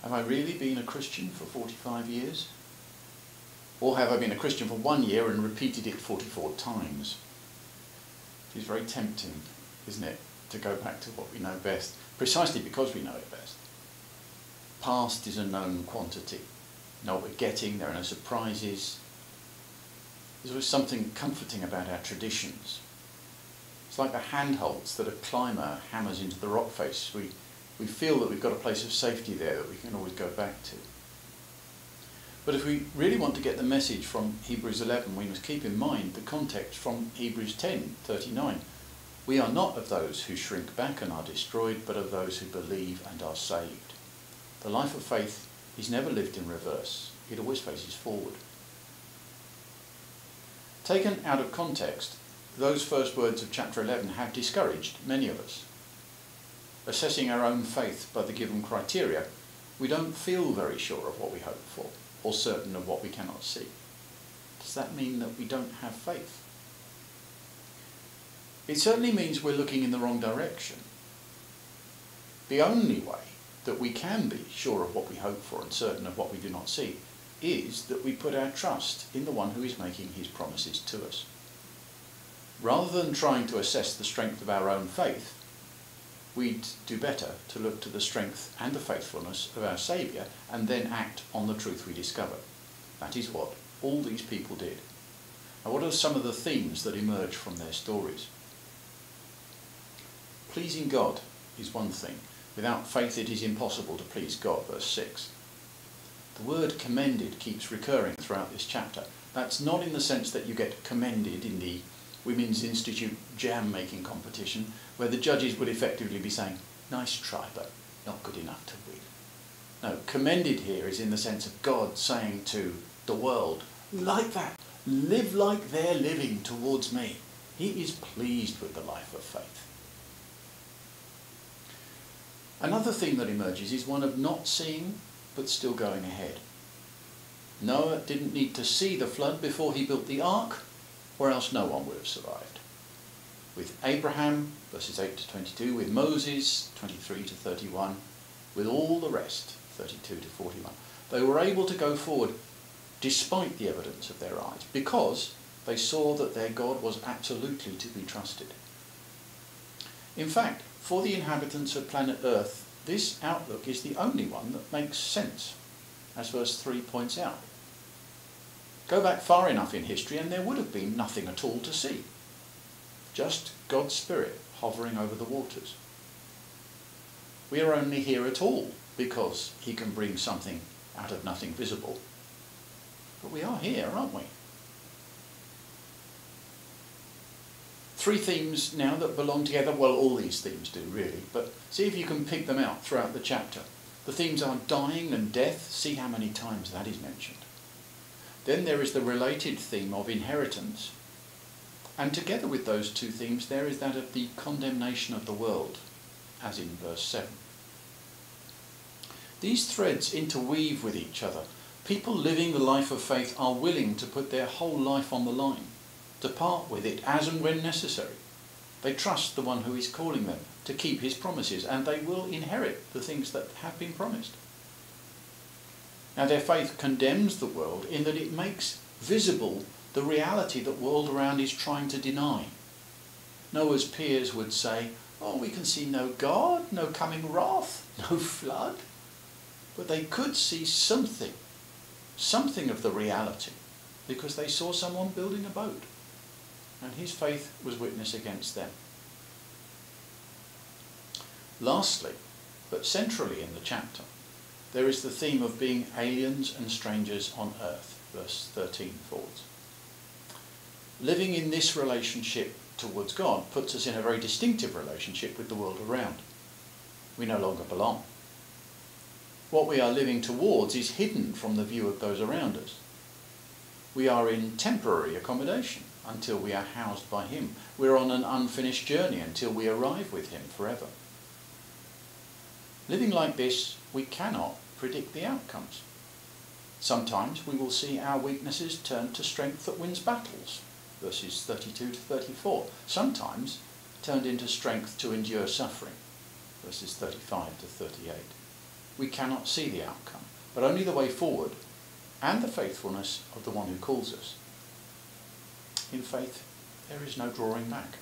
Have I really been a Christian for 45 years? Or have I been a Christian for 1 year and repeated it 44 times? It's very tempting, isn't it, to go back to what we know best, precisely because we know it best. Past is a known quantity. We know what we're getting, there are no surprises. There's always something comforting about our traditions. It's like the handholds that a climber hammers into the rock face. We feel that we've got a place of safety there that we can always go back to. But if we really want to get the message from Hebrews 11, we must keep in mind the context from Hebrews 10:39. We are not of those who shrink back and are destroyed, but of those who believe and are saved. The life of faith is never lived in reverse. It always faces forward. Taken out of context, those first words of chapter 11 have discouraged many of us. Assessing our own faith by the given criteria, we don't feel very sure of what we hope for, or certain of what we cannot see. Does that mean that we don't have faith? It certainly means we're looking in the wrong direction. The only way that we can be sure of what we hope for and certain of what we do not see is that we put our trust in the one who is making his promises to us. Rather than trying to assess the strength of our own faith, we'd do better to look to the strength and the faithfulness of our Saviour and then act on the truth we discover. That is what all these people did. Now, what are some of the themes that emerge from their stories? Pleasing God is one thing. Without faith it is impossible to please God, verse 6. The word commended keeps recurring throughout this chapter. That's not in the sense that you get commended in the Women's Institute jam making competition, where the judges would effectively be saying, nice try, but not good enough to win. No, commended here is in the sense of God saying to the world, like that, live like they're living towards me. He is pleased with the life of faith. Another theme that emerges is one of not seeing, but still going ahead. Noah didn't need to see the flood before he built the ark, or else no one would have survived. With Abraham, verses 8 to 22, with Moses, 23 to 31, with all the rest, 32 to 41, they were able to go forward despite the evidence of their eyes, because they saw that their God was absolutely to be trusted. In fact, for the inhabitants of planet Earth, this outlook is the only one that makes sense, as verse 3 points out. Go back far enough in history and there would have been nothing at all to see. Just God's Spirit hovering over the waters. We are only here at all because he can bring something out of nothing visible. But we are here, aren't we? Three themes now that belong together. Well, all these themes do really, but see if you can pick them out throughout the chapter. The themes are dying and death. See how many times that is mentioned. Then there is the related theme of inheritance. And together with those two themes, there is that of the condemnation of the world, as in verse 7. These threads interweave with each other. People living the life of faith are willing to put their whole life on the line, to part with it as and when necessary. They trust the one who is calling them to keep his promises, and they will inherit the things that have been promised. Now, their faith condemns the world in that it makes visible the reality that the world around is trying to deny. Noah's peers would say, oh, we can see no God, no coming wrath, no flood. But they could see something of the reality, because they saw someone building a boat, and his faith was witness against them. Lastly, but centrally in the chapter, there is the theme of being aliens and strangers on earth, verse 13 forwards. Living in this relationship towards God puts us in a very distinctive relationship with the world around. We no longer belong. What we are living towards is hidden from the view of those around us. We are in temporary accommodation until we are housed by him. We're on an unfinished journey until we arrive with him forever. Living like this, we cannot predict the outcomes. Sometimes we will see our weaknesses turn to strength that wins battles, verses 32 to 34. Sometimes turned into strength to endure suffering, verses 35 to 38. we cannot see the outcome, but only the way forward and the faithfulness of the one who calls us. In faith, there is no drawing back.